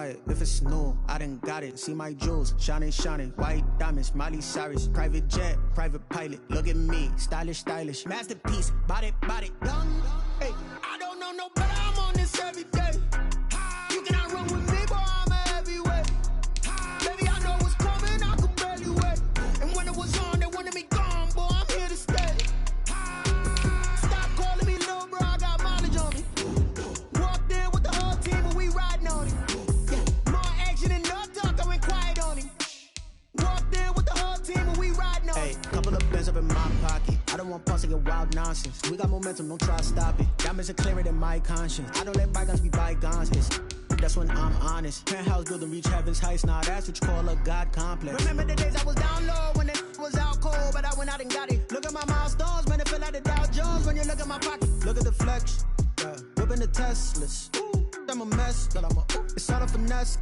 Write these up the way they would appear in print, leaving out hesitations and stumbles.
quiet if it's new. I done got it. See my jewels, shining, shining. White diamonds, Miley Cyrus. Private jet, private pilot. Look at me, stylish, stylish. Masterpiece, body, body, young. Hey, I don't know no better. I'm on this every day. You cannot run with me, boy. I'm a heavyweight. Baby, I know what's coming. I could barely wait. And when it was on, they wanted me gone, boy. I'm here to stay. Stop calling me little bro. I got mileage on me. Walked in with the whole team and we riding on it. Yeah, more action than no talk. I went quiet on him. Walked in with the whole team and we riding on it. Hey, couple of bins up in my pocket. I don't want pause to get wild nonsense. We got momentum, don't try to stop it. Diamonds are clearer than my conscience. I don't let bygones be bygones. That's when I'm honest. Penthouse building reach heaven's heights. Now that's what you call a God complex. Remember the days I was down low when it was out cold, but I went out and got it. Look at my milestones, man, it feel like the Dow Jones when you look at my pocket. Look at the flex, yeah. Whipping the Teslas. I'm a mess, but it's all a finesse.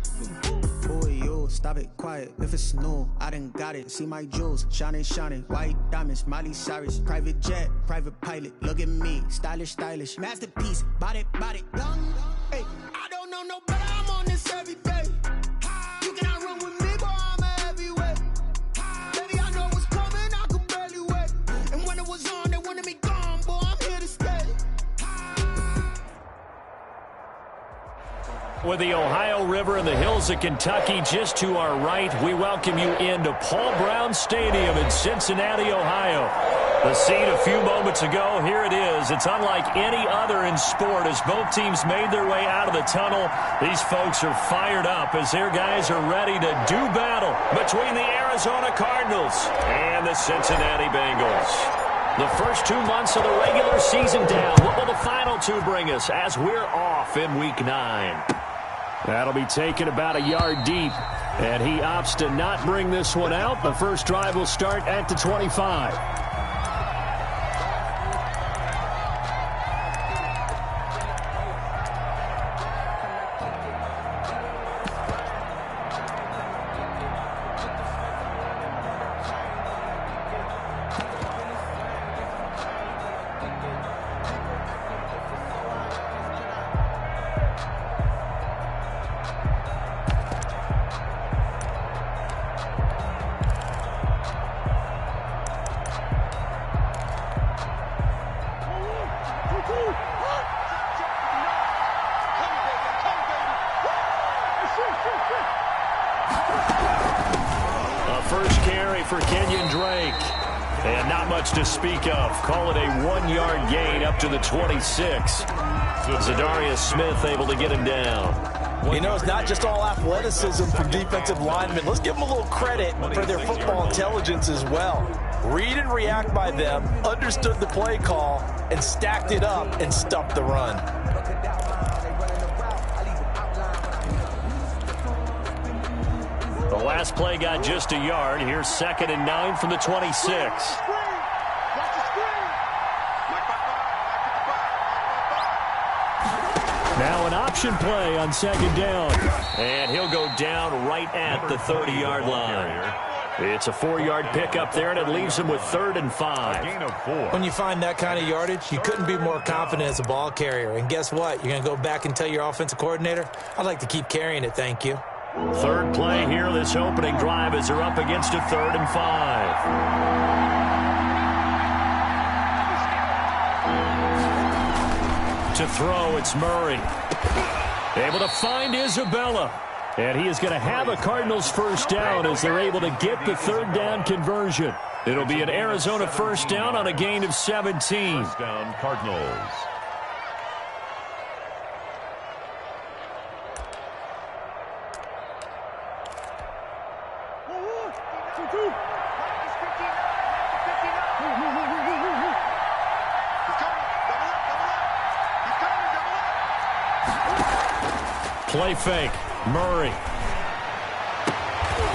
Boy, you stop it, quiet if it's new. I done got it. See my jewels, shining, shining. White diamonds, Miley Cyrus. Private jet, private pilot. Look at me, stylish, stylish. Masterpiece, body, body, young. Hey, I don't know no better. I'm on this every day. You cannot run with me, boy. I'm a heavyweight. Baby, I know what's coming. I could barely wait. And when it was on, they wanted me gone, boy. I'm here to stay. With the Ohio River and the hills of Kentucky just to our right, we welcome you into Paul Brown Stadium in Cincinnati, Ohio. The scene a few moments ago, here it is. It's unlike any other in sport as both teams made their way out of the tunnel. These folks are fired up as their guys are ready to do battle between the Arizona Cardinals and the Cincinnati Bengals. The first 2 months of the regular season down. What will the final two bring us as we're off in Week 9? That'll be taken about a yard deep, and he opts to not bring this one out. The first drive will start at the 25. To speak of. Call it a 1-yard gain up to the 26. Zadarius Smith able to get him down. You know, it's not just all athleticism for defensive linemen. Let's give them a little credit for their football intelligence as well. Read and react by them, understood the play call, and stacked it up and stuffed the run. The last play got just a yard. Here's 2nd and 9 from the 26. Now an option play on 2nd down. And he'll go down right at the 30-yard line. It's a 4-yard pickup there, and it leaves him with 3rd and 5. When you find that kind of yardage, you couldn't be more confident as a ball carrier. And guess what? You're going to go back and tell your offensive coordinator, I'd like to keep carrying it, thank you. Third play here, this opening drive as they're up against a 3rd and 5. To throw, it's Murray. Able to find Isabella. And he is going to have a Cardinals first down as they're able to get the 3rd down conversion. It'll be an Arizona first down on a gain of 17. First down, Cardinals. Play fake. Murray.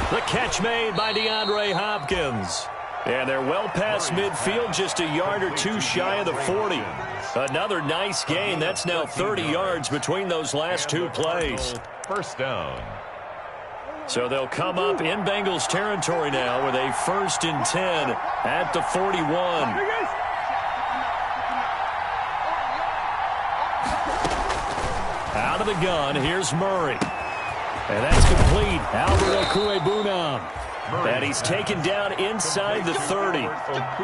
The catch made by DeAndre Hopkins. And they're well past midfield, just a yard or two shy of the 40. Another nice gain. That's now 30 yards between those last two plays. First down. So they'll come up in Bengals territory now with a 1st and 10 at the 41. Out of the gun, here's Murray. And that's complete. Albert Okuebunam. And he's taken down inside the 30.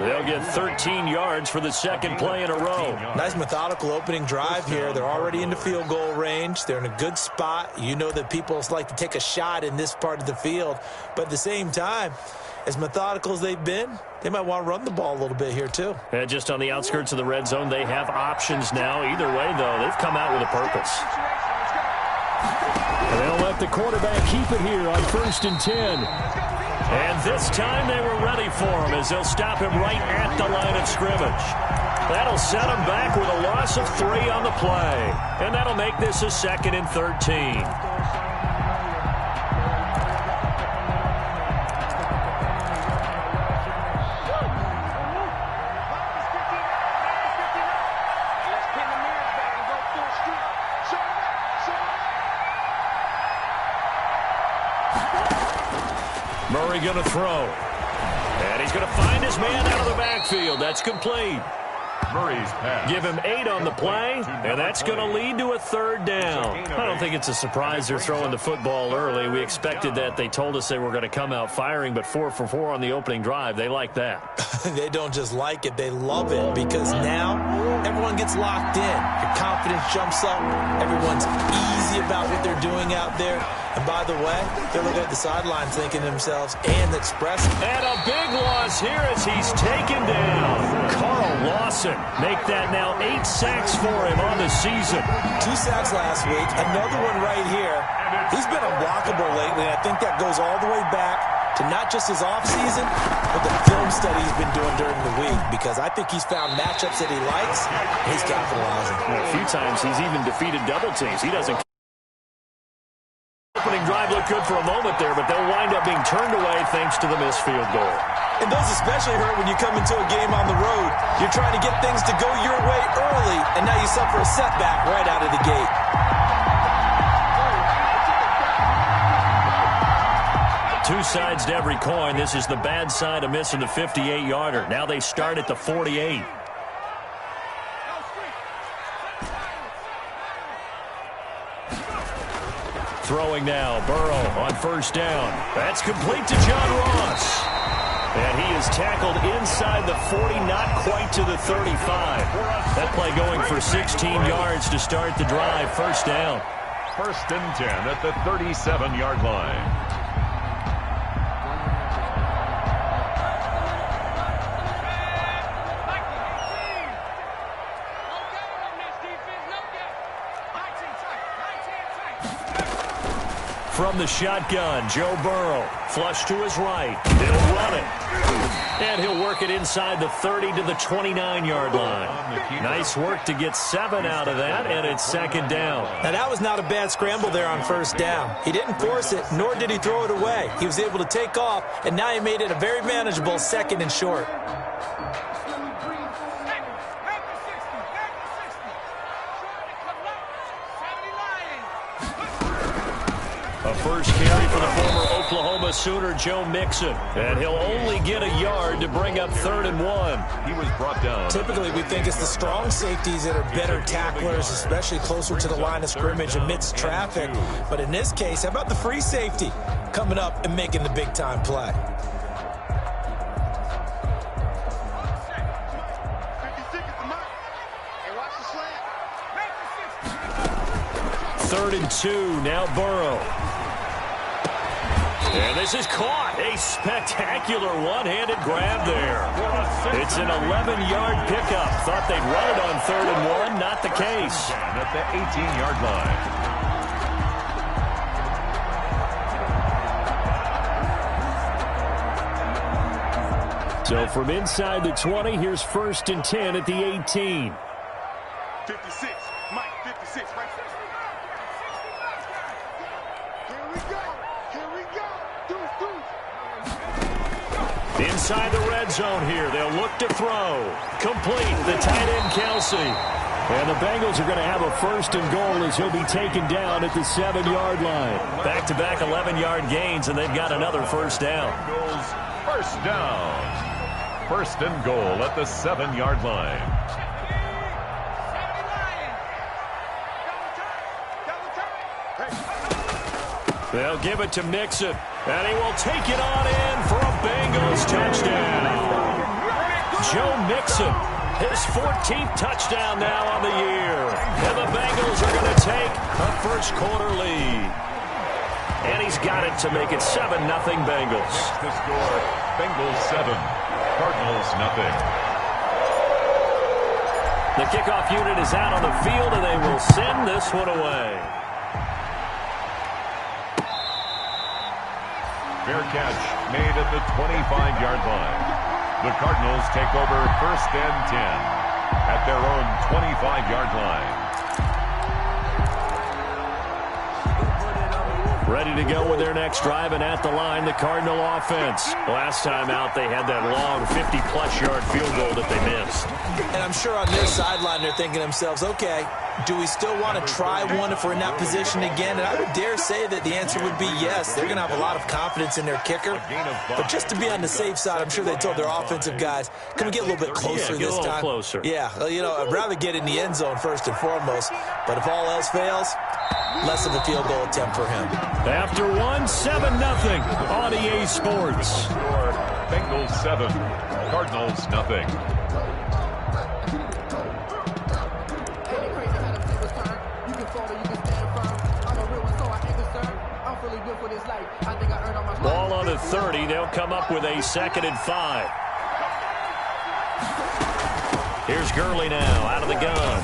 They'll get 13 yards for the second play in a row. Nice methodical opening drive here. They're already into field goal range. They're in a good spot. You know that people like to take a shot in this part of the field. But at the same time, as methodical as they've been, they might want to run the ball a little bit here too. And just on the outskirts of the red zone, they have options now. Either way, though, they've come out with a purpose. And they'll let the quarterback keep it here on 1st and 10. And this time they were ready for him as they'll stop him right at the line of scrimmage. That'll set him back with a loss of 3 on the play. And that'll make this a 2nd and 13. Murray going to throw. And he's going to find his man out of the backfield. That's complete. Murray's pass. Give him 8 on the play, and that's going to lead to a 3rd down. I don't think it's a surprise they're throwing the football early. We expected that. They told us they were going to come out firing, but 4 for 4 on the opening drive. They like that. They don't just like it. They love it because now everyone gets locked in. Your confidence jumps up. Everyone's easy about what they're doing out there. And by the way, they're looking at the sidelines thinking to themselves and expressing. And a big loss here as he's taken down. Carl Lawson make that now 8 sacks for him on the season. 2 sacks last week, another one right here. He's been unblockable lately, and I think that goes all the way back to not just his offseason, but the film study he's been doing during the week, because I think he's found matchups that he likes, and he's capitalizing. A few times he's even defeated double teams. He doesn't. Opening drive looked good for a moment there, but they'll wind up being turned away thanks to the missed field goal. And those especially hurt when you come into a game on the road. You're trying to get things to go your way early, and now you suffer a setback right out of the gate. Two sides to every coin. This is the bad side of missing the 58-yarder. Now they start at the 48. Throwing now, Burrow on 1st down. That's complete to John Ross. And he is tackled inside the 40, not quite to the 35. That play going for 16 yards to start the drive. 1st down. 1st and 10 at the 37-yard line. From the shotgun, Joe Burrow, flush to his right. He'll run it. And he'll work it inside the 30 to the 29-yard line. Nice work to get 7 out of that, and it's 2nd down. Now, that was not a bad scramble there on 1st down. He didn't force it, nor did he throw it away. He was able to take off, and now he made it a very manageable 2nd and short. A first carry for the former Oklahoma Sooner, Joe Mixon. And he'll only get a yard to bring up 3rd and 1. He was brought down. Typically, we think it's the strong safeties that are better tacklers, especially closer to the line of scrimmage amidst traffic. But in this case, how about the free safety coming up and making the big-time play? Third and 2, now Burrow. And this is caught. A spectacular one-handed grab there. It's an 11-yard pickup. Thought they'd run it on 3rd and 1. Not the case. At the 18-yard line. So from inside the 20, here's 1st and 10 at the 18. 56, Mike, 56, right? Here we go. Inside the red zone here. They'll look to throw. Complete. The tight end, Kelsey. And the Bengals are going to have a 1st and goal as he'll be taken down at the 7-yard line. Back-to-back 11-yard gains, and they've got another 1st down. Bengals 1st down. 1st and goal at the 7-yard line. They'll give it to Mixon, and he will take it on in for a Bengals touchdown. Joe Mixon, his 14th touchdown now on the year. And the Bengals are going to take a first-quarter lead. And he's got it to make it 7-0 Bengals. The score, Bengals 7, Cardinals nothing. The kickoff unit is out on the field, and they will send this one away. Fair catch made at the 25-yard line. The Cardinals take over 1st and 10 at their own 25-yard line. Ready to go with their next drive, and at the line, the Cardinal offense. Last time out, they had that long 50-plus yard field goal that they missed. And I'm sure on their sideline, they're thinking to themselves, okay, do we still want to try one if we're in that position again? And I would dare say that the answer would be yes. They're going to have a lot of confidence in their kicker. But just to be on the safe side, I'm sure they told their offensive guys, can we get a little bit closer this time? Closer. Yeah, well, you know, I'd rather get in the end zone first and foremost. But if all else fails, less of a field goal attempt for him. After 7-0 on EA Sports. Bengals 7, Cardinals nothing. Ball on the 30. They'll come up with a 2nd and 5. Here's Gurley now out of the gun.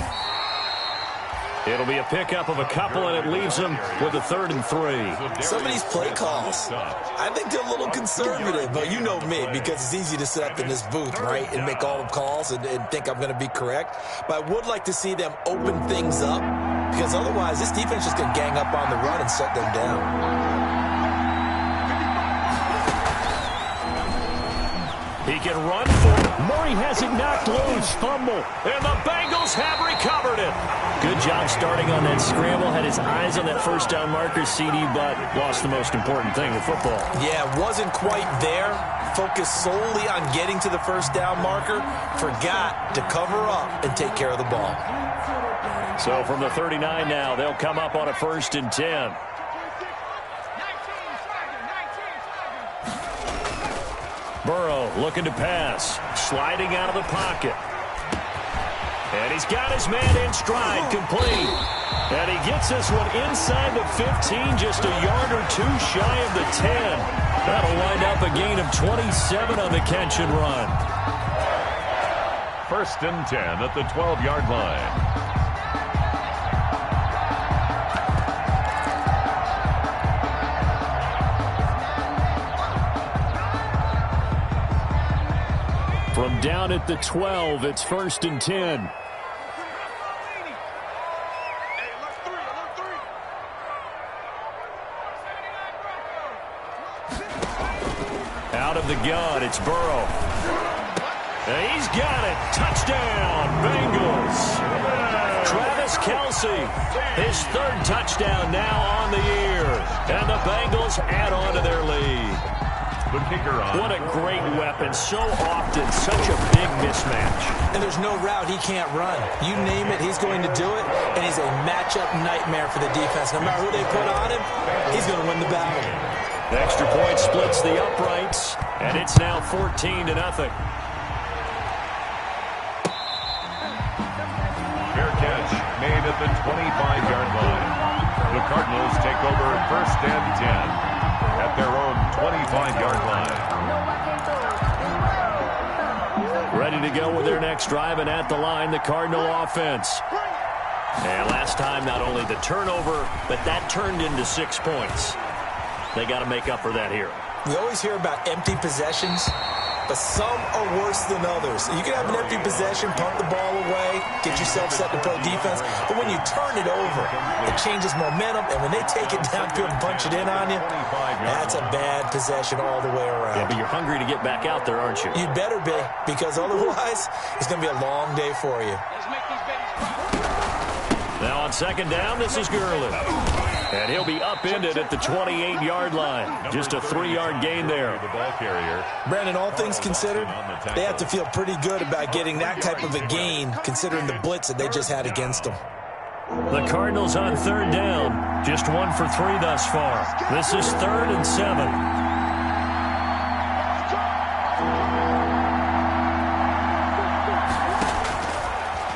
It'll be a pickup of a couple, and it leaves them with a 3rd and 3. Some of these play calls, I think they're a little conservative, but you know me, because it's easy to sit up in this booth, right, and make all the calls and think I'm going to be correct. But I would like to see them open things up, because otherwise this defense is going to gang up on the run and shut them down. He can run for it. Murray has it knocked loose. Fumble. And the Bengals have recovered it. Good job starting on that scramble. Had his eyes on that first down marker, CD, but lost the most important thing in football. Yeah, wasn't quite there. Focused solely on getting to the first down marker. Forgot to cover up and take care of the ball. So from the 39 now, they'll come up on a 1st and 10. Burrow looking to pass, sliding out of the pocket. And he's got his man in stride, complete. And he gets this one inside the 15, just a yard or two shy of the 10. That'll wind up a gain of 27 on the catch and run. 1st and 10 at the 12-yard line. From down at the 12, it's 1st and 10. Out of the gun, it's Burrow. And he's got it. Touchdown, Bengals. Travis Kelce, his 3rd touchdown now on the year. And the Bengals add on to their lead. The kicker on. What a great weapon. So often, such a big mismatch. And there's no route he can't run. You name it, he's going to do it. And he's a matchup nightmare for the defense. No matter who they put on him, he's going to win the battle. The extra point splits the uprights, and it's now 14-0. Fair catch made at the 25-yard line. The Cardinals take over 1st and 10. At their own 25-yard line. Ready to go with their next drive, and at the line, the Cardinal offense. And last time, not only the turnover, but that turned into 6 points. They got to make up for that here. We always hear about empty possessions, but some are worse than others. You can have an empty possession, pump the ball away, get yourself set to play defense, but when you turn it over, it changes momentum, and when they take it downfield and punch it in on you, that's a bad possession all the way around. Yeah, but you're hungry to get back out there, aren't you? You'd better be, because otherwise, it's going to be a long day for you. Now on 2nd down, this is Gurley. And he'll be upended at the 28-yard line. Just a 3-yard gain there. The ball carrier. Brandon, all things considered, they have to feel pretty good about getting that type of a gain, considering the blitz that they just had against them. The Cardinals on third down. Just 1 for 3 thus far. This is 3rd and 7.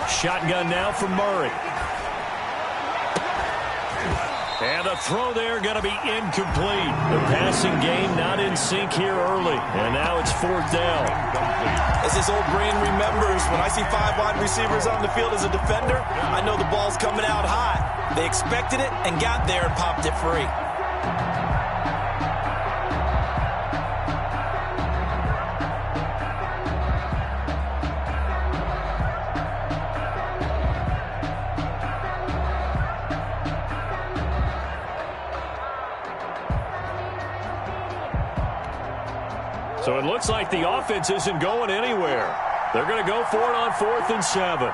Shotgun now from Murray. And the throw there going to be incomplete. The passing game not in sync here early. And now it's 4th down. As his old brain remembers, when I see 5 wide receivers on the field as a defender, I know the ball's coming out high. They expected it and got there and popped it free. So it looks like the offense isn't going anywhere. They're going to go for it on 4th and 7.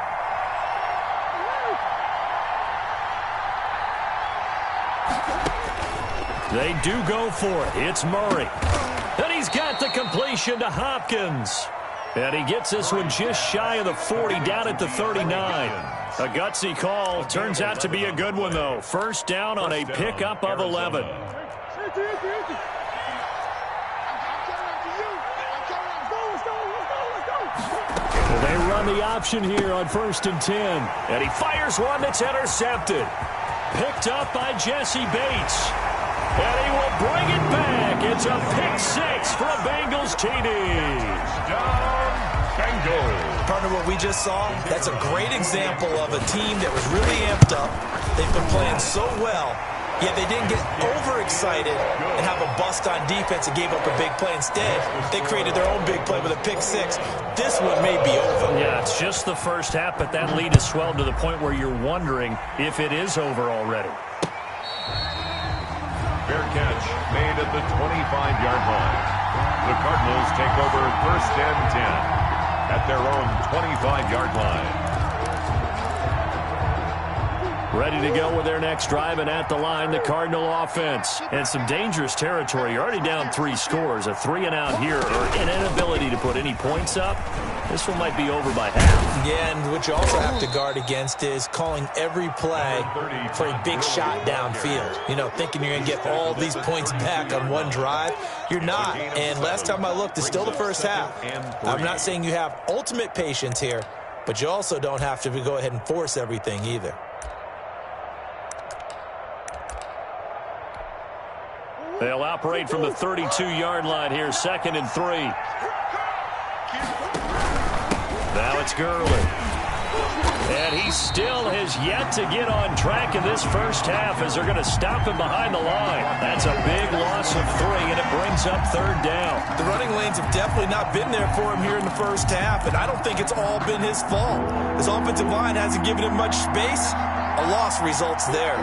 They do go for it. It's Murray. And he's got the completion to Hopkins. And he gets this one just shy of the 40, down at the 39. A gutsy call. Turns out to be a good one, though. First down on a pickup of 11. They run the option here on 1st and 10. And he fires one that's intercepted. Picked up by Jesse Bates. And he will bring it back. It's a pick 6 for a Bengals TD. Bengals. Partner, what we just saw, that's a great example of a team that was really amped up. They've been playing so well. Yet they didn't get overexcited and have a bust on defense and gave up a big play. Instead, they created their own big play with a pick 6. This one may be over. Yeah, it's just the first half, but that lead has swelled to the point where you're wondering if it is over already. Fair catch made at the 25-yard line. The Cardinals take over 1st and 10 at their own 25-yard line. Ready to go with their next drive, and at the line, the Cardinal offense. And some dangerous territory. You're already down 3 scores. A 3-and-out here, or an inability to put any points up. This one might be over by half. Yeah, and what you also have to guard against is calling every play for a big shot downfield. You know, thinking you're going to get all these points back on one drive. You're not. And last time I looked, it's still the first half. I'm not saying you have ultimate patience here, but you also don't have to go ahead and force everything either. They'll operate from the 32-yard line here, 2nd and 3. Now it's Gurley. And he still has yet to get on track in this first half as they're going to stop him behind the line. That's a big loss of 3, and it brings up 3rd down. The running lanes have definitely not been there for him here in the first half, and I don't think it's all been his fault. His offensive line hasn't given him much space. A loss results there.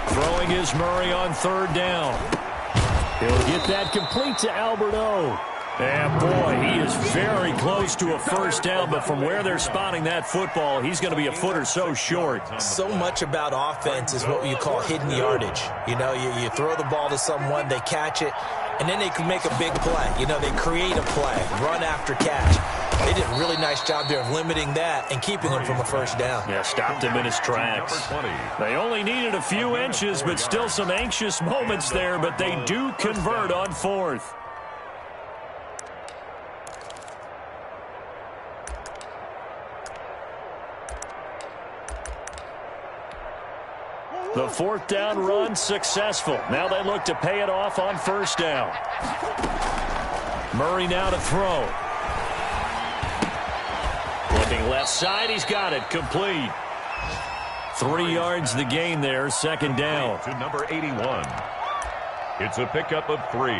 Throwing is Murray on 3rd down. He'll get that complete to Alberto. And boy, he is very close to a first down, but from where they're spotting that football, he's going to be a foot or so short. So much about offense is what you call hidden yardage. You know, you throw the ball to someone, they catch it, and then they can make a big play. You know, they create a play, run after catch. They did a really nice job there of limiting that and keeping him from a first down. Yeah, stopped him in his tracks. They only needed a few inches, but still some anxious moments there, but they do convert on 4th. The 4th down run successful. Now they look to pay it off on 1st down. Murray now to throw. Looking left side, he's got it. Complete. 3 yards the gain there, 2nd down. To number 81. It's a pickup of 3.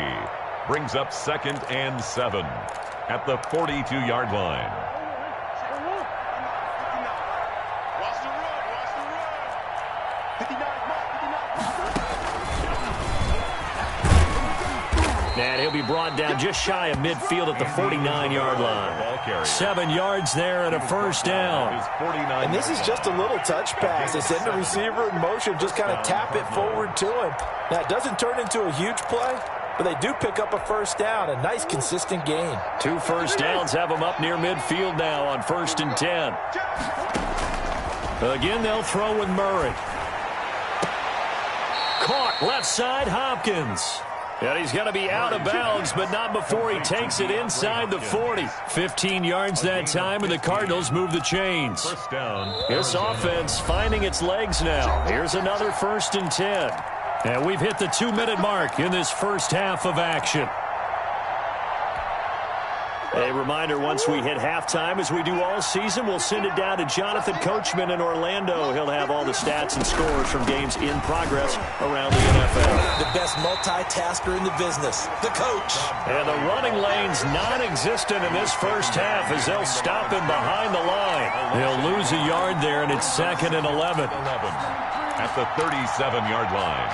Brings up 2nd and 7 at the 42-yard line. And he'll be brought down just shy of midfield at the 49-yard line. 7 yards there and a first down. And this is just a little touch pass. They send the receiver in motion, just kind of tap it forward to him. Now, it doesn't turn into a huge play, but they do pick up a first down. A nice, consistent gain. 2 first downs have them up near midfield now on 1st and 10. Again, they'll throw with Murray. Caught left side, Hopkins. And he's going to be out of bounds, but not before he takes it inside the 40. 15 yards that time, and the Cardinals move the chains. First down. This offense finding its legs now. Here's another 1st and 10. And we've hit the 2-minute mark in this first half of action. A reminder, once we hit halftime, as we do all season, we'll send it down to Jonathan Coachman in Orlando. He'll have all the stats and scores from games in progress around the NFL. The best multitasker in the business, the coach. And the running lane's non-existent in this first half as they'll stop him behind the line. He'll lose a yard there, and it's 2nd and 11. At the 37-yard line.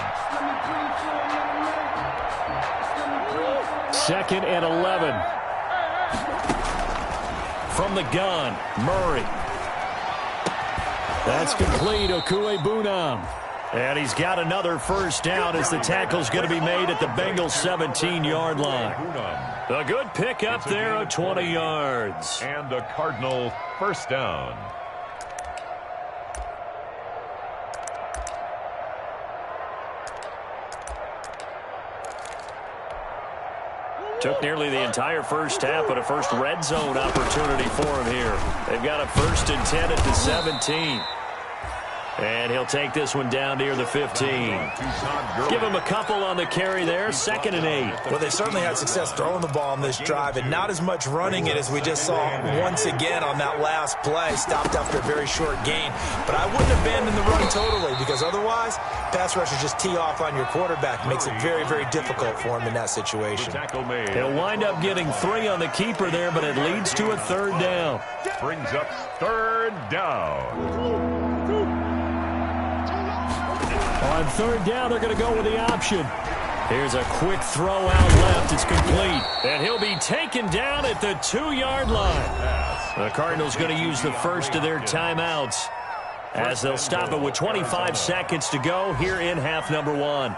2nd and 11. From the gun, Murray. That's complete, Okuebunam. And he's got another first down as the tackle's going to be made at the Bengals 17-yard line. A good pick up there of 20 yards. And a Cardinal first down. Took nearly the entire first half, but a first red zone opportunity for him here. They've got a 1st and 10 at the 17. And he'll take this one down near the 15. Give him a couple on the carry there. 2nd and 8. Well, they certainly had success throwing the ball on this drive, and not as much running it as we just saw once again on that last play. Stopped after a very short gain. But I wouldn't abandon the run totally, because otherwise, pass rushers just tee off on your quarterback. Makes it very, very difficult for him in that situation. He'll wind up getting 3 on the keeper there, but it leads to a 3rd down. Brings up 3rd down. On 3rd down, they're going to go with the option. Here's a quick throw out left. It's complete. And he'll be taken down at the 2-yard line. The Cardinals going to use the first of their timeouts as they'll stop it with 25 seconds to go here in half number 1.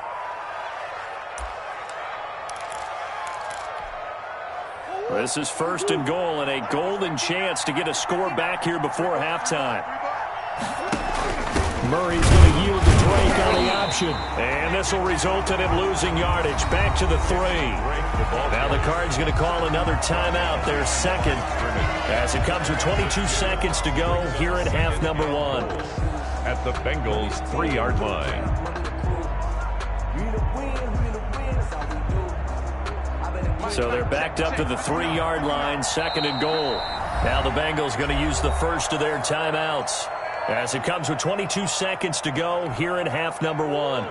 This is 1st and goal and a golden chance to get a score back here before halftime. Murray's going to yield to Drake on the option. And this will result in him losing yardage. Back to the 3. Now the Cards going to call another timeout, their 2nd, as it comes with 22 seconds to go here in half number 1. At the Bengals 3-yard line. So they're backed up to the 3-yard line, 2nd and goal. Now the Bengals going to use the first of their timeouts as it comes with 22 seconds to go here in half number 1.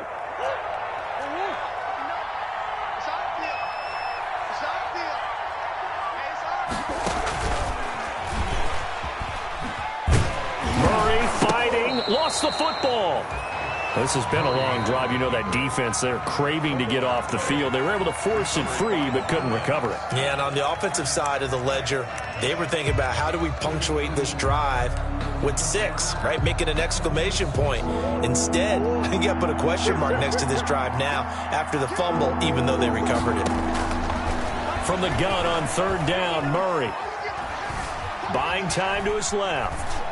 Murray fighting, lost the football. This has been a long drive. You know that defense, they're craving to get off the field. They were able to force it free, but couldn't recover it. Yeah, and on the offensive side of the ledger, they were thinking about how do we punctuate this drive with 6, right? Making an exclamation point. Instead, you got to put a question mark next to this drive now after the fumble, even though they recovered it. From the gun on 3rd down, Murray. Buying time to his left.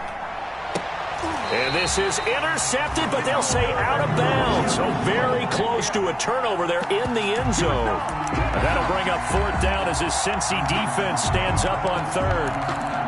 And this is intercepted, but they'll say out of bounds. So very close to a turnover there in the end zone. And that'll bring up 4th down as his Cincy defense stands up on 3rd.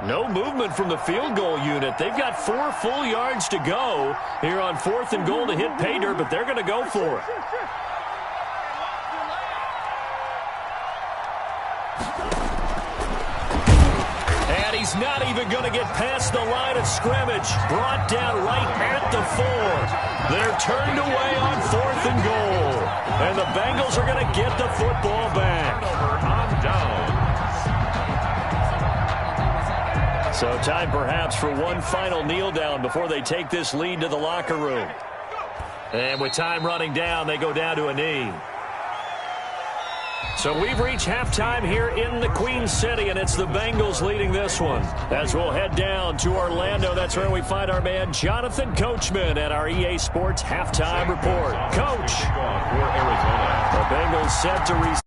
No movement from the field goal unit. They've got 4 full yards to go here on 4th and goal to hit pay dirt, but they're going to go for it. And he's not even going to get past the line of scrimmage. Brought down right at the 4. They're turned away on 4th and goal. And the Bengals are going to get the football back. On down. So time perhaps for one final kneel down before they take this lead to the locker room. And with time running down, they go down to a knee. So we've reached halftime here in the Queen City, and it's the Bengals leading this one. As we'll head down to Orlando, that's where we find our man Jonathan Coachman at our EA Sports Halftime Report. Coach, the Bengals set to receive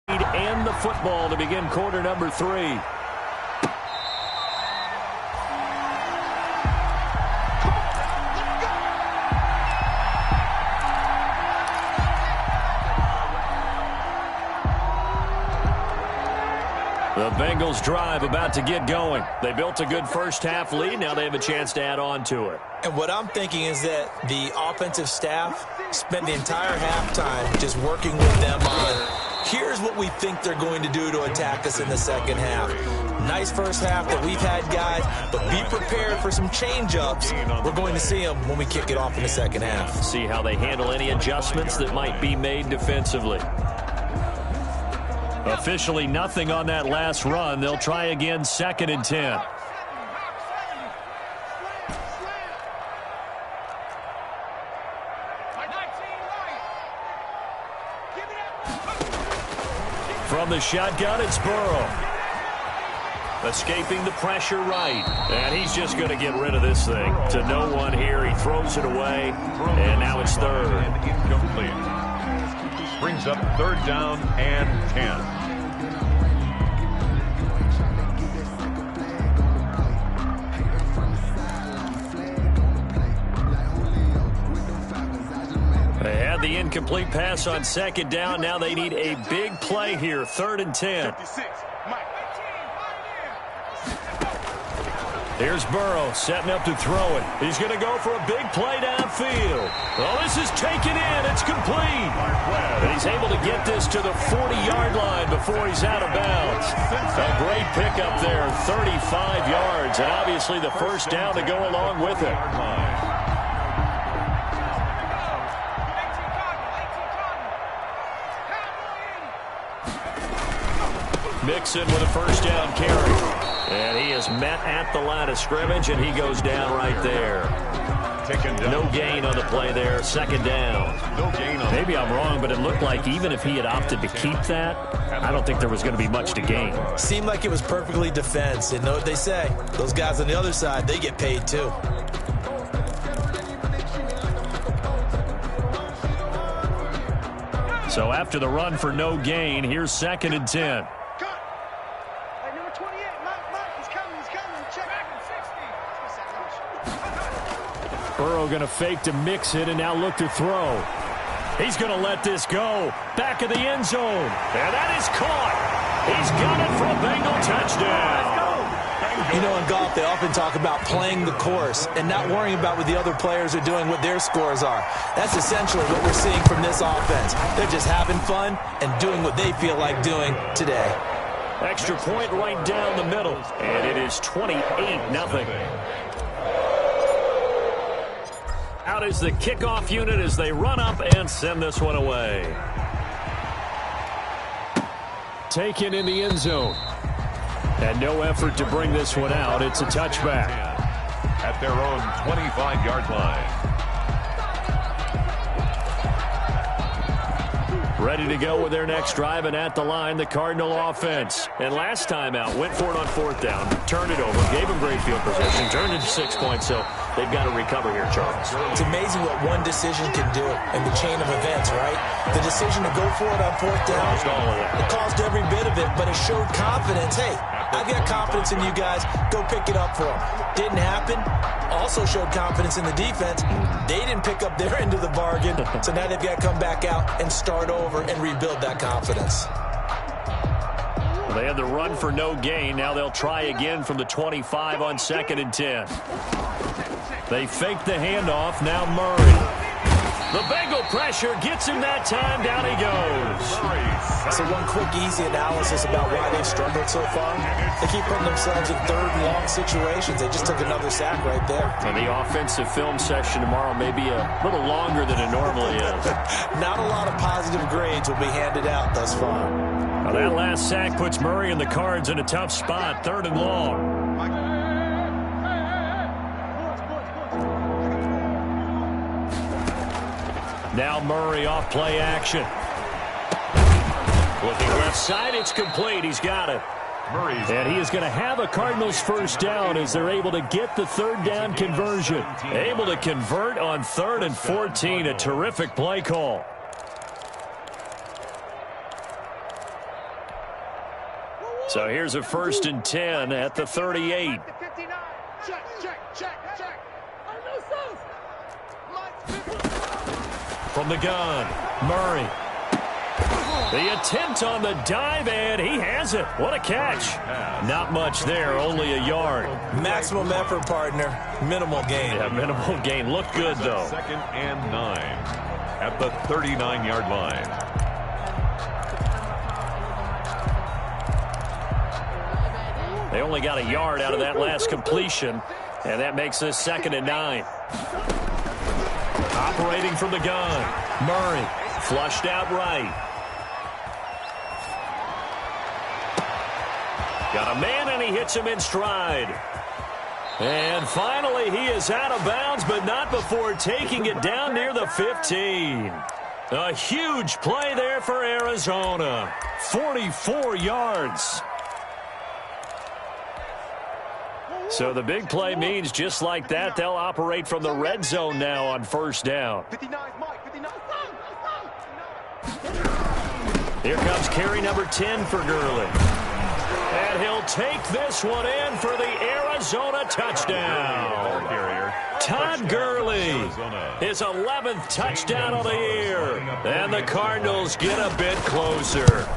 and the football to begin quarter number 3. The Bengals drive about to get going. They built a good first half lead. Now they have a chance to add on to it. And what I'm thinking is that the offensive staff spent the entire halftime just working with them on, here's what we think they're going to do to attack us in the second half. Nice first half that we've had, guys, but be prepared for some change-ups. We're going to see them when we kick it off in the second half. See how they handle any adjustments that might be made defensively. Officially nothing on that last run. They'll try again, 2nd and 10. From the shotgun, it's Burrow. Escaping the pressure right. And he's just going to get rid of this thing. To no one here. He throws it away. And now it's 3rd. Incomplete. Brings up 3rd down and 10. They had the incomplete pass on 2nd down. Now they need a big play here. 3rd and 10. Here's Burrow setting up to throw it. He's going to go for a big play downfield. Oh, this is taken in. It's complete. And he's able to get this to the 40-yard line before he's out of bounds. A great pickup there, 35 yards, and obviously the first down to go along with it. Mixon with a first down carry. And he is met at the line of scrimmage, and he goes down right there. No gain on the play there. 2nd down. Maybe I'm wrong, but it looked like even if he had opted to keep that, I don't think there was going to be much to gain. Seemed like it was perfectly defense. And know what they say? Those guys on the other side, they get paid too. So after the run for no gain, here's 2nd and 10. Burrow going to fake to mix it and now look to throw. He's going to let this go. Back of the end zone. And that is caught. He's got it for a Bengal touchdown. You know, in golf, they often talk about playing the course and not worrying about what the other players are doing, what their scores are. That's essentially what we're seeing from this offense. They're just having fun and doing what they feel like doing today. Extra point right down the middle. And it is 28-0. Out is the kickoff unit as they run up and send this one away. Taken in the end zone. And no effort to bring this one out. It's a touchback. At their own 25-yard line. Ready to go with their next drive, and at the line, the Cardinal offense. And last time out, went for it on 4th down, turned it over, gave them great field position, turned it to 6 points, so they've got to recover here, Charles. It's amazing what one decision can do in the chain of events, right? The decision to go for it on 4th down, it caused every bit of it, but it showed confidence. Hey, I've got confidence in you guys. Go pick it up for them. Didn't happen. Also showed confidence in the defense. They didn't pick up their end of the bargain, so now they've got to come back out and start over and rebuild that confidence. They had the run for no gain. Now they'll try again from the 25 on 2nd and 10. They fake the handoff. Now Murray. The Bengal pressure gets him that time. Down he goes. So one quick, easy analysis about why they've struggled so far. They keep putting themselves in third and long situations. They just took another sack right there. And the offensive film session tomorrow may be a little longer than it normally is. Not a lot of positive grades will be handed out thus far. Well, that last sack puts Murray and the Cards in a tough spot, 3rd and long. Now Murray off play action. Looking left side, it's complete. He's got it. And he is going to have a Cardinals first down as they're able to get the 3rd down conversion. Able to convert on 3rd and 14. A terrific play call. So here's a 1st and 10 at the 38. From the gun, Murray. The attempt on the dive, and he has it. What a catch. Not much there, only a yard. Maximum effort, partner. Minimal gain. Yeah, minimal gain. Looked good, though. 2nd and 9 at the 39-yard line. They only got a yard out of that last completion, and that makes this 2nd and 9. Operating from the gun, Murray flushed out right. Got a man, and he hits him in stride. And finally, he is out of bounds, but not before taking it down near the 15. A huge play there for Arizona. 44 yards. So the big play means just like that, they'll operate from the red zone now on 1st down. Here comes carry number 10 for Gurley. And he'll take this one in for the Arizona touchdown. Todd Gurley, his 11th touchdown of the year. And the Cardinals get a bit closer.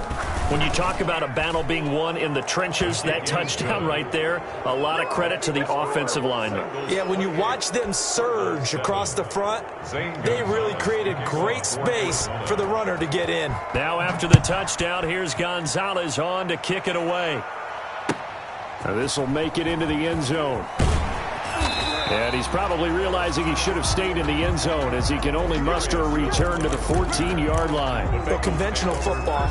When you talk about a battle being won in the trenches, that touchdown right there, a lot of credit to the offensive linemen. Yeah, when you watch them surge across the front, they really created great space for the runner to get in. Now after the touchdown, here's Gonzalez on to kick it away. This will make it into the end zone. And he's probably realizing he should have stayed in the end zone as he can only muster a return to the 14-yard line. Well, conventional football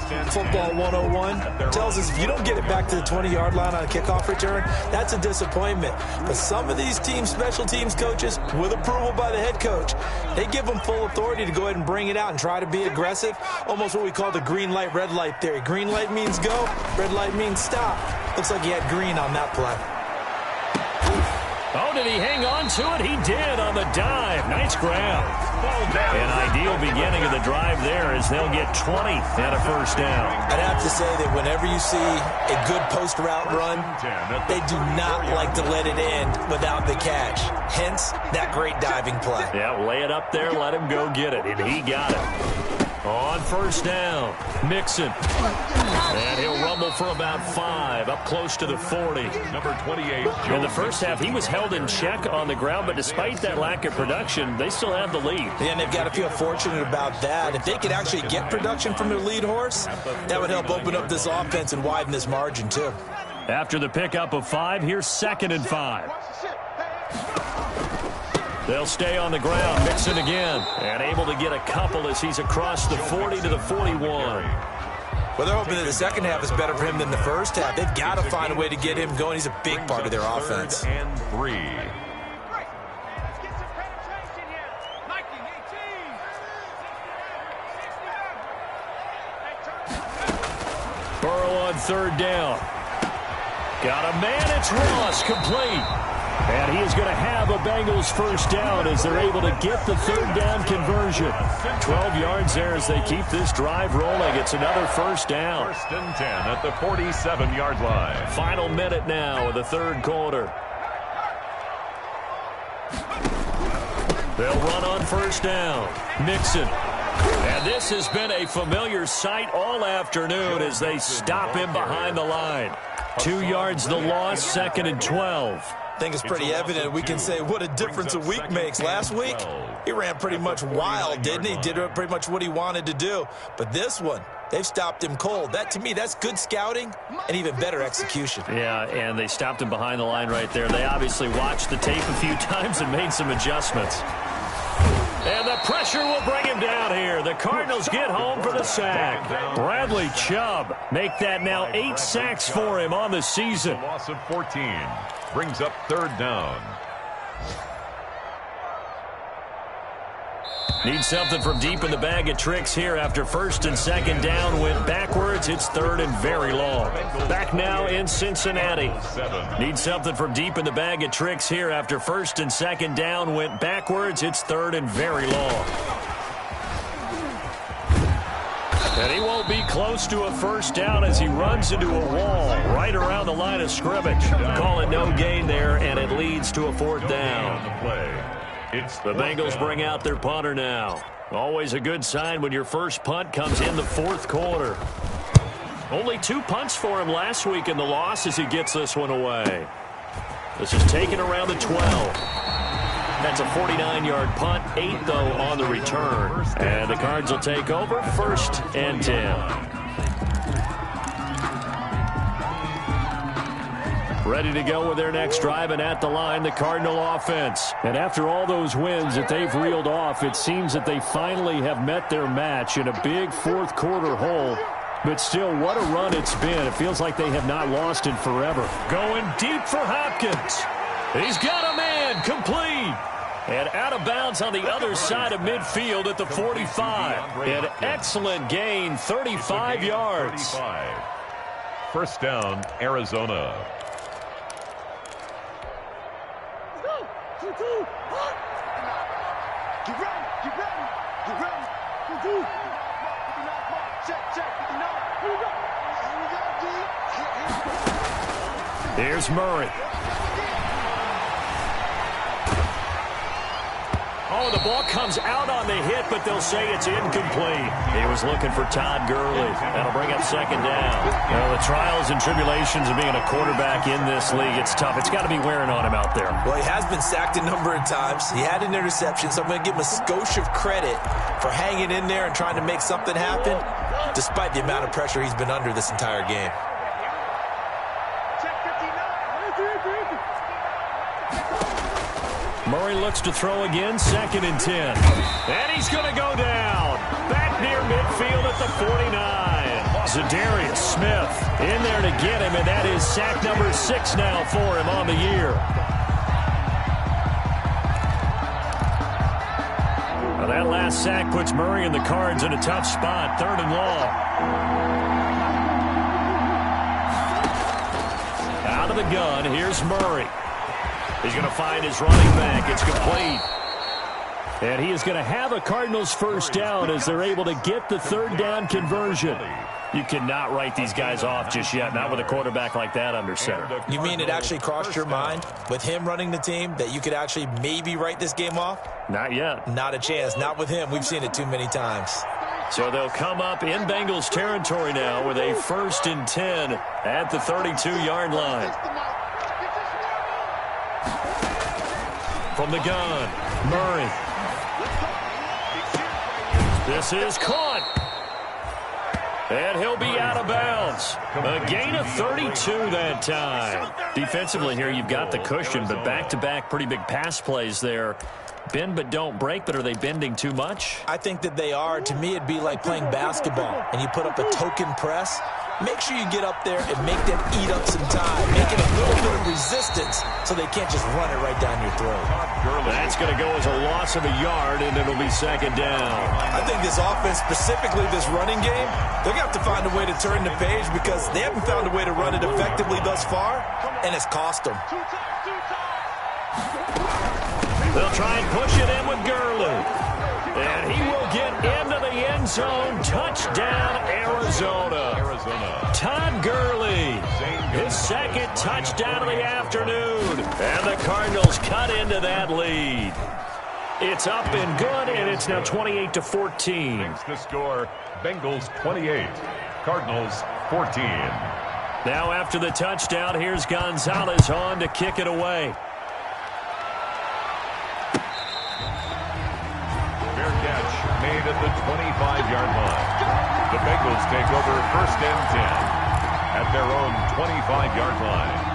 101, tells us if you don't get it back to the 20-yard line on a kickoff return, that's a disappointment. But some of these special teams coaches, with approval by the head coach, they give them full authority to go ahead and bring it out and try to be aggressive, almost what we call the green light, red light theory. Green light means go, red light means stop. Looks like he had green on that play. Oh, did he hang on to it? He did on the dive. Nice grab. An ideal beginning of the drive there as they'll get 20 and a first down. I'd have to say that whenever you see a good post route run, they do not like to let it end without the catch. Hence, that great diving play. Yeah, lay it up there, let him go get it, and he got it. On 1st down, Mixon. And he'll rumble for about 5, up close to the 40. Number 28. In the first half, he was held in check on the ground, but despite that lack of production, they still have the lead. Yeah, and they've got to feel fortunate about that. If they could actually get production from their lead horse, that would help open up this offense and widen this margin, too. After the pickup of 5, here's 2nd and 5. They'll stay on the ground, Mixon again, and able to get a couple as he's across the 40 to the 41. Well, they're hoping that the second half is better for him than the first half. They've got to find a way to get him going. He's a big part of their offense. 3rd and 3. Burrow on 3rd down. Got a man, it's Ross, complete. And he is going to have a Bengals first down as they're able to get the 3rd down conversion. 12 yards there as they keep this drive rolling. It's another first down. 1st and 10 at the 47-yard line. Final minute now of the 3rd quarter. They'll run on 1st down. Mixon. And this has been a familiar sight all afternoon as they stop him behind the line. 2 yards the loss, 2nd and 12. I think it's pretty evident. We can say what a difference a week makes. Last week, he ran pretty much wild, didn't he? Did pretty much what he wanted to do. But this one, They've stopped him cold. That, to me, that's good scouting and even better execution. Yeah, and they stopped him behind the line right there. They obviously watched the tape a few times and made some adjustments. And the pressure will bring him down here. The Cardinals get home for the sack. Bradley Chubb make that now 8 sacks for him on the season. Loss of 14 brings up 3rd down. Need something from deep in the bag of tricks here after 1st and 2nd down went backwards. It's 3rd and very long. Back now in Cincinnati. Need something from deep in the bag of tricks here after 1st and 2nd down went backwards. It's 3rd and very long. And he won't be close to a 1st down as he runs into a wall right around the line of scrimmage. Call it no gain there, and it leads to a 4th down. The Bengals bring out their punter now. Always a good sign when your first punt comes in the 4th quarter. Only 2 punts for him last week in the loss as he gets this one away. This is taken around the 12. That's a 49-yard punt, 8 though on the return. And the Cards will take over 1st and 10. Ready to go with their next drive, and at the line, the Cardinal offense. And after all those wins that they've reeled off, it seems that they finally have met their match in a big 4th quarter hole. But still, what a run it's been. It feels like they have not lost in forever. Going deep for Hopkins. He's got a man, complete. And out of bounds on the other side of midfield at the 45. An excellent gain, 35 yards. 1st down, Arizona. Here's Murray. Oh, the ball comes out on the hit, but they'll say it's incomplete. He was looking for Todd Gurley. That'll bring up 2nd down. Well, the trials and tribulations of being a quarterback in this league, it's tough. It's got to be wearing on him out there. Well, he has been sacked a number of times. He had an interception, so I'm going to give him a skosh of credit for hanging in there and trying to make something happen, despite the amount of pressure he's been under this entire game. Murray looks to throw again, 2nd and 10. And he's going to go down. Back near midfield at the 49. Zadarius Smith in there to get him, and that is sack number 6 now for him on the year. Well, that last sack puts Murray and the Cards in a tough spot, 3rd and long. Out of the gun, here's Murray. He's going to find his running back. It's complete. And he is going to have a Cardinals 1st down as they're able to get the 3rd down conversion. You cannot write these guys off just yet, not with a quarterback like that under center. You mean it actually crossed your mind with him running the team that you could actually maybe write this game off? Not yet. Not a chance. Not with him. We've seen it too many times. So they'll come up in Bengals territory now with a 1st and 10 at the 32-yard line. From the gun, Murray. This is caught. And he'll be out of bounds. A gain of 32 that time. Defensively here, you've got the cushion, but back-to-back pretty big pass plays there. Bend but don't break, but are they bending too much? I think that they are. To me, it'd be like playing basketball, and you put up a token press. Make sure you get up there and make them eat up some time. Make it a little bit of resistance so they can't just run it right down your throat. That's going to go as a loss of a yard, and it'll be 2nd down. I think this offense, specifically this running game, they're going to have to find a way to turn the page because they haven't found a way to run it effectively thus far, and it's cost them. They'll try and push it in with Gurley. And he will get into the end zone. Touchdown, Arizona. Todd Gurley, his 2nd touchdown of the afternoon. And the Cardinals cut into that lead. It's up and good, and it's now 28-14. Makes the score, Bengals 28, Cardinals 14. Now after the touchdown, here's Gonzalez on to kick it away. Fair catch made at the 25-yard line. The The Bengals take over 1st and 10 at their own 25-yard line.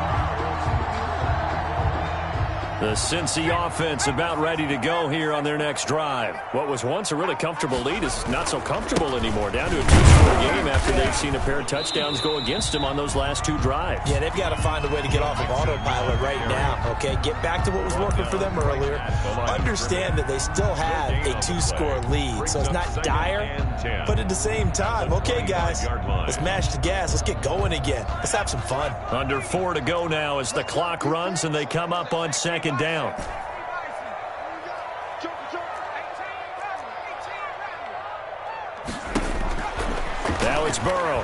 The Cincy offense about ready to go here on their next drive. What was once a really comfortable lead is not so comfortable anymore. Down to a 2-score game after they've seen a pair of touchdowns go against them on those last 2 drives. Yeah, they've got to find a way to get off of autopilot right now, okay? Get back to what was working for them earlier. Understand that they still have a 2-score lead, so it's not dire, but at the same time, okay, guys, let's mash the gas. Let's get going again. Let's have some fun. Under 4 to go now as the clock runs and they come up on 2nd down. Now it's Burrow.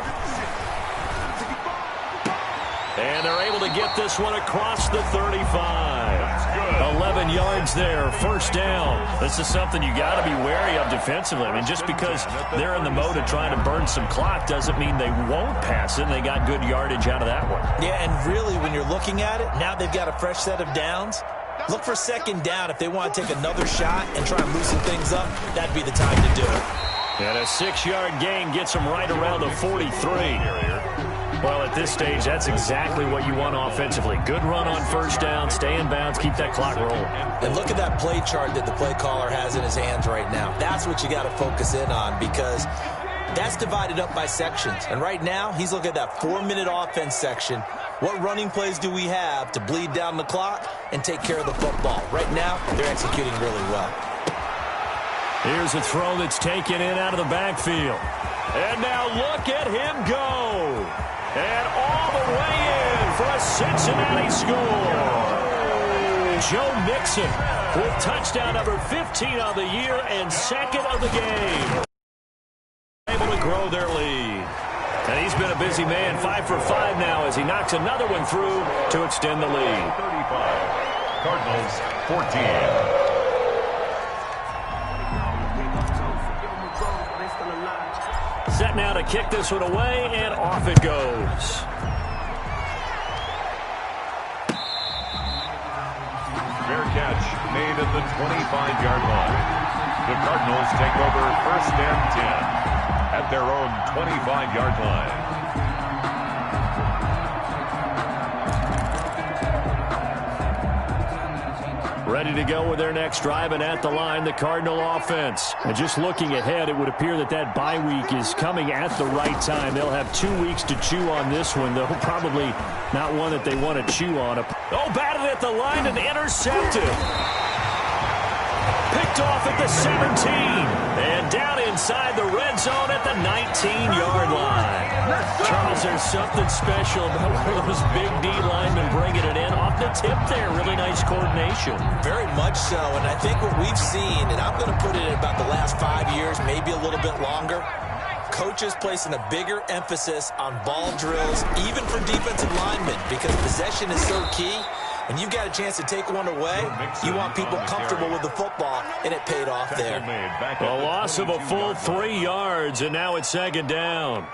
And they're able to get this one across the 35. 11 yards there, 1st down. This is something you got to be wary of defensively. I mean, just because they're in the mode of trying to burn some clock doesn't mean they won't pass it, and they got good yardage out of that one. Yeah, and really, when you're looking at it, now they've got a fresh set of downs. Look for 2nd down. If they want to take another shot and try and loosen things up, that'd be the time to do it. And a 6-yard gain gets them right around the 43. Well, at this stage, that's exactly what you want offensively. Good run on 1st down, stay in bounds, keep that clock rolling. And look at that play chart that the play caller has in his hands right now. That's what you got to focus in on, because that's divided up by sections. And right now, he's looking at that 4-minute offense section. What running plays do we have to bleed down the clock and take care of the football? Right now, they're executing really well. Here's a throw that's taken in out of the backfield. And now look at him go. And all the way in for a Cincinnati score. Joe Mixon with touchdown number 15 of the year and 2nd of the game. Able to grow their lead. And he's been a busy man, 5 for 5 now as he knocks another one through to extend the lead. 35. Cardinals 14. Set now to kick this one away, and off it goes. Fair catch made at the 25-yard line. The Cardinals take over 1st and 10 at their own 25-yard line. Ready to go with their next drive, and at the line, the Cardinal offense. And just looking ahead, it would appear that that bye week is coming at the right time. They'll have 2 weeks to chew on this one, though probably not one that they want to chew on. Oh, batted at the line and intercepted. Picked off at the 17. And down inside the red zone at the 19-yard line. Charles, there's something special about one of those big D linemen bringing it in off the tip there. Really nice coordination. Very much so, and I think what we've seen, and I'm going to put it in about the last 5 years, maybe a little bit longer, coaches placing a bigger emphasis on ball drills, even for defensive linemen, because possession is so key. When you've got a chance to take one away, you want people comfortable with the football, and it paid off there. A loss of a full 3 yards, and now it's 2nd down.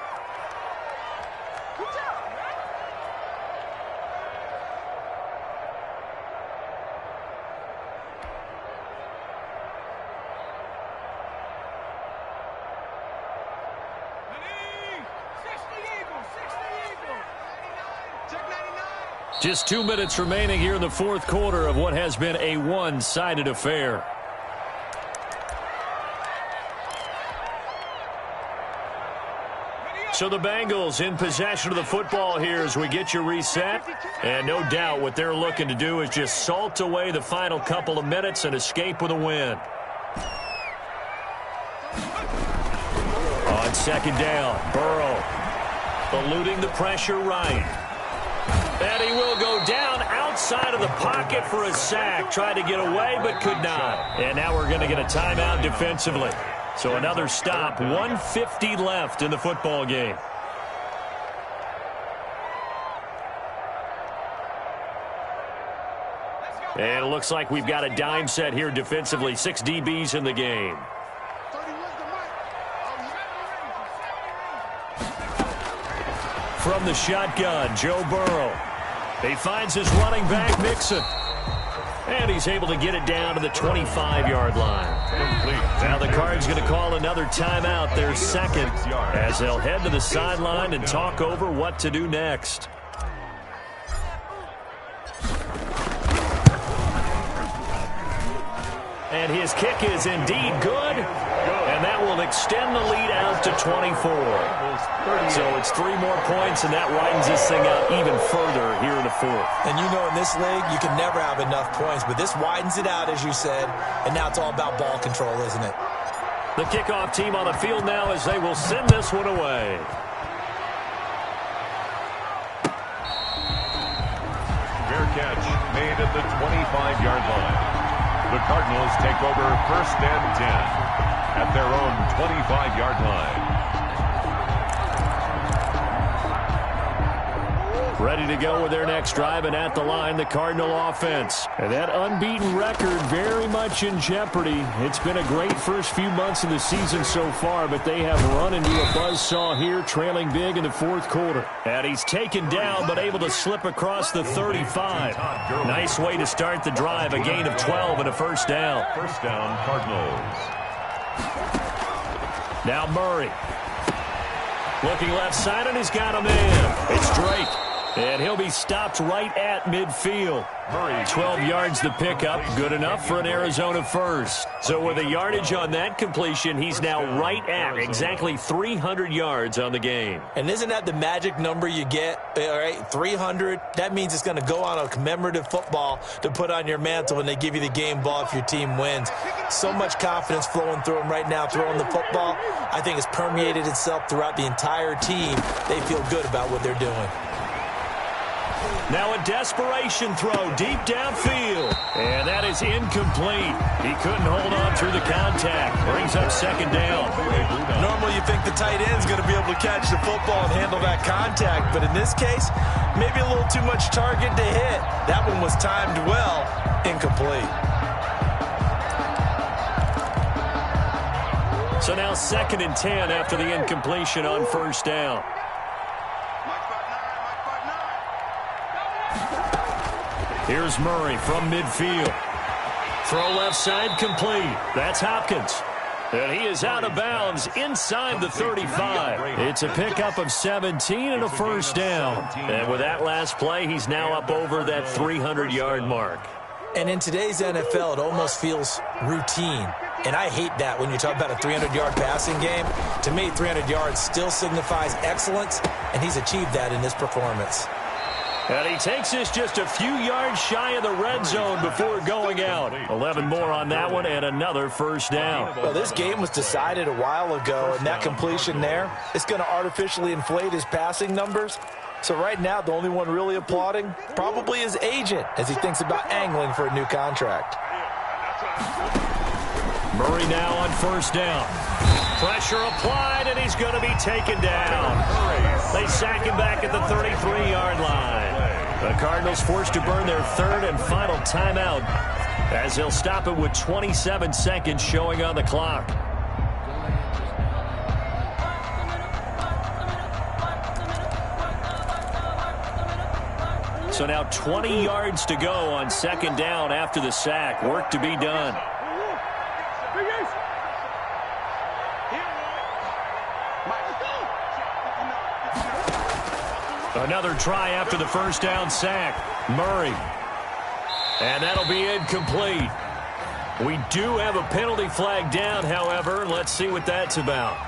Just 2 minutes remaining here in the 4th quarter of what has been a one-sided affair. So the Bengals in possession of the football here as we get you reset. And no doubt what they're looking to do is just salt away the final couple of minutes and escape with a win. On 2nd down, Burrow eluding the pressure right. And he will go down outside of the pocket for a sack. Tried to get away, but could not. And now we're going to get a timeout defensively. So another stop. 1:50 left in the football game. And it looks like we've got a dime set here defensively. 6 DBs in the game. From the shotgun, Joe Burrow. He finds his running back, Mixon. And he's able to get it down to the 25-yard line. Complete. Now the Cards going to call another timeout, their second, as they'll head to the sideline and talk over what to do next. And his kick is indeed good. And that will extend the lead out to 24. So it's 3 more points, and that widens this thing out even further here in the fourth. And you know in this league, you can never have enough points. But this widens it out, as you said. And now it's all about ball control, isn't it? The kickoff team on the field now as they will send this one away. Fair catch made at the 25-yard line. The Cardinals take over 1st and 10 at their own 25-yard line. Ready to go with their next drive, and at the line, the Cardinal offense. And that unbeaten record very much in jeopardy. It's been a great first few months of the season so far, but they have run into a buzzsaw here, trailing big in the fourth quarter. And he's taken down, but able to slip across the 35. Nice way to start the drive, a gain of 12 and a first down. First down, Cardinals. Now Murray. Looking left side, and he's got a man. It's Drake. And he'll be stopped right at midfield. 12 yards to pick up. Good enough for an Arizona first. So with a yardage on that completion, he's now right at exactly 300 yards on the game. And isn't that the magic number you get? All right, 300. That means it's going to go on a commemorative football to put on your mantle when they give you the game ball if your team wins. So much confidence flowing through him right now, throwing the football. I think it's permeated itself throughout the entire team. They feel good about what they're doing. Now a desperation throw deep downfield. And that is incomplete. He couldn't hold on through the contact. Brings up second down. Normally you think the tight end's going to be able to catch the football and handle that contact. But in this case, maybe a little too much target to hit. That one was timed well. Incomplete. So now 2nd and 10 after the incompletion on first down. Here's Murray from midfield. Throw left side complete. That's Hopkins. And he is out of bounds inside the 35. It's a pickup of 17 and a first down. And with that last play, he's now up over that 300-yard mark. And in today's NFL, it almost feels routine. And I hate that when you talk about a 300-yard passing game. To me, 300 yards still signifies excellence, and he's achieved that in this performance. And he takes this just a few yards shy of the red zone before going out. 11 more on that one and another first down. Well, this game was decided a while ago, and that completion there is going to artificially inflate his passing numbers. So right now, the only one really applauding probably his agent as he thinks about angling for a new contract. Murray now on first down. Pressure applied, and he's going to be taken down. They sack him back at the 33-yard line. The Cardinals forced to burn their 3rd and final timeout as they'll stop it with 27 seconds showing on the clock. So now 20 yards to go on 2nd down after the sack. Work to be done. Another try after the first down sack. Murray. And that'll be incomplete. We do have a penalty flag down, however. Let's see what that's about.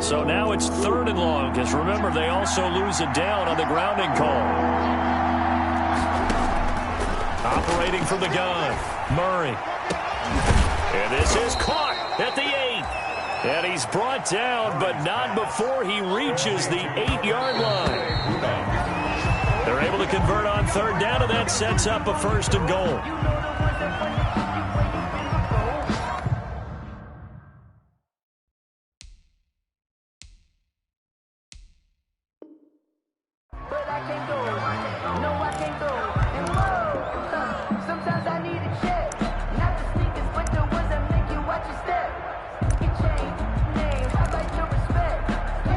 So now it's 3rd and long, because remember, they also lose a down on the grounding call. Operating from the gun, Murray. And this is caught at the 8. And he's brought down, but not before he reaches the 8-yard line. They're able to convert on 3rd down, and that sets up a 1st and goal.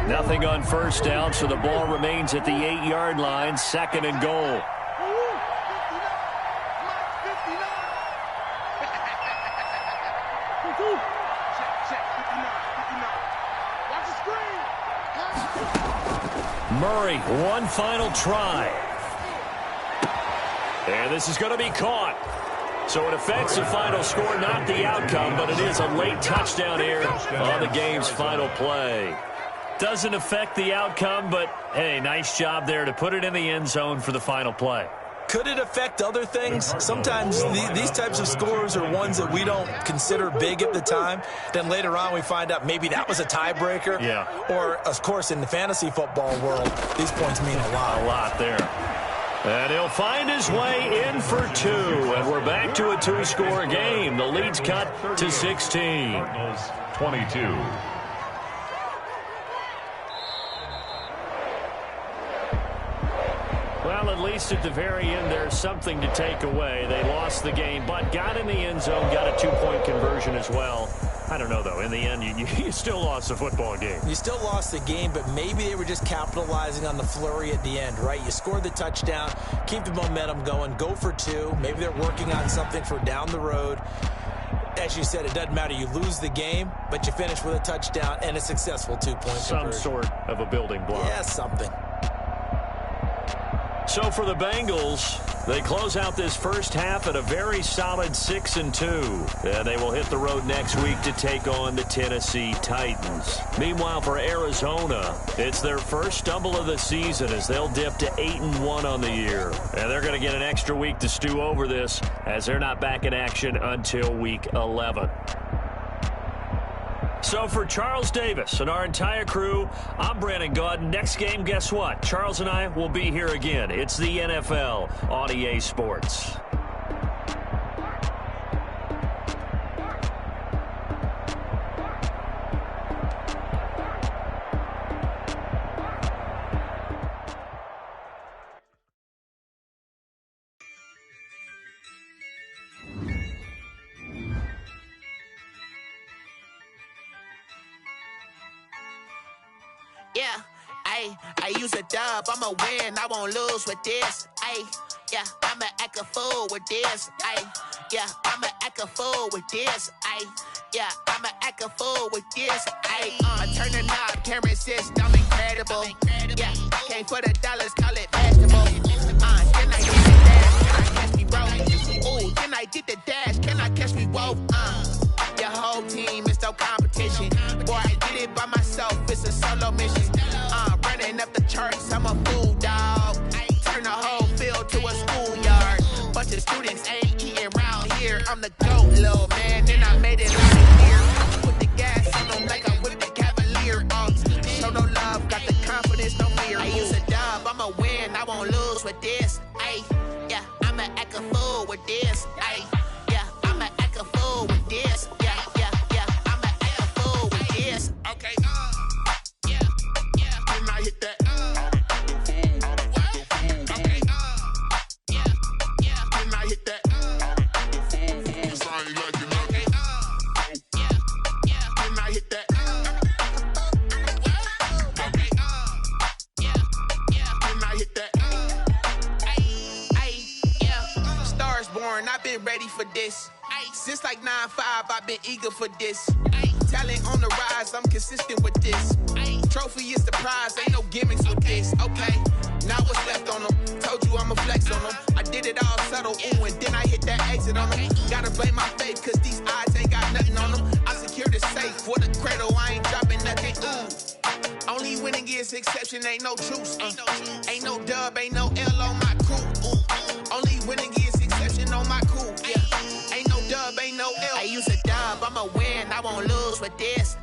Nothing on first down, so the ball remains at the 8-yard line, 2nd and goal. Murray, one final try. And this is going to be caught. So it affects the final score, not the outcome, but it is a late touchdown here on the game's final play. Doesn't affect the outcome, but, hey, nice job there to put it in the end zone for the final play. Could it affect other things? Sometimes these types of scores are ones that we don't consider big at the time. Then later on we find out maybe that was a tiebreaker. Yeah. Or, of course, in the fantasy football world, these points mean a lot. A lot there. And he'll find his way in for 2. And we're back to a 2-score game. The lead's cut to 16. Cardinals 22. Well, at least at the very end, there's something to take away. They lost the game, but got in the end zone, got a 2-point conversion as well. I don't know, though. In the end, you still lost the football game. You still lost the game, but maybe they were just capitalizing on the flurry at the end, right? You scored the touchdown, keep the momentum going, go for 2. Maybe they're working on something for down the road. As you said, it doesn't matter. You lose the game, but you finish with a touchdown and a successful 2-point conversion. Some sort of a building block. Yeah, something. So for the Bengals, they close out this first half at a very solid 6-2. And they will hit the road next week to take on the Tennessee Titans. Meanwhile, for Arizona, it's their first stumble of the season as they'll dip to 8-1 on the year. And they're going to get an extra week to stew over this as they're not back in action until week 11. So for Charles Davis and our entire crew, I'm Brandon Gaudin. Next game, guess what? Charles and I will be here again. It's the NFL on EA Sports. Yeah, I use a dub, I'ma win, I won't lose with this. Yeah, I'ma act a fool with this. Yeah, I'ma act a fool with this. Yeah, I'ma act a fool with this. I turn the knob, camera assist, I'm incredible. Yeah, came for the dollars, call it basketball. Then I did the dash, can I catch me roll? Ooh, then I did the dash, can I catch me roll? Your whole team is no competition. Boy, I did it by myself, it's a solo mission. Running up the charts, I'm a fool, dog. Turn the whole field to a schoolyard. Bunch of students ain't eating round here. I'm the GOAT, little man, and I made it last year. Put the gas on them like I'm with the Cavalier. Show no love, got the confidence, no fear. I use a dub, I'ma win, I won't lose with this. Yeah, I'ma act a fool with this. Yeah, I'ma act a fool with this. Yeah, I'ma act a fool with this. Okay, yeah, then I hit that. Okay, yeah, then I hit that. Okay, yeah, then I hit that. Okay, yeah, then I hit that. Yeah, stars born, I've been ready for this. Since like 9-5, I've been eager for this. Talent on the rise, I'm consistent with this. Trophy is the prize, ain't no gimmicks with this. Okay, now what's left on them? Told you I'ma flex on them. I did it all subtle, ooh, and then I hit that exit on them. Gotta blame my faith, cause these odds ain't got nothing on them. I secured the safe for the cradle, I ain't dropping nothing, ooh. Only winning is exception, ain't no truce. Ain't no dub, ain't no L on my crew. Only winning is exception on my crew. Yeah, ain't no dub, ain't no L. I use a dub, I'ma win, I won't lose with this.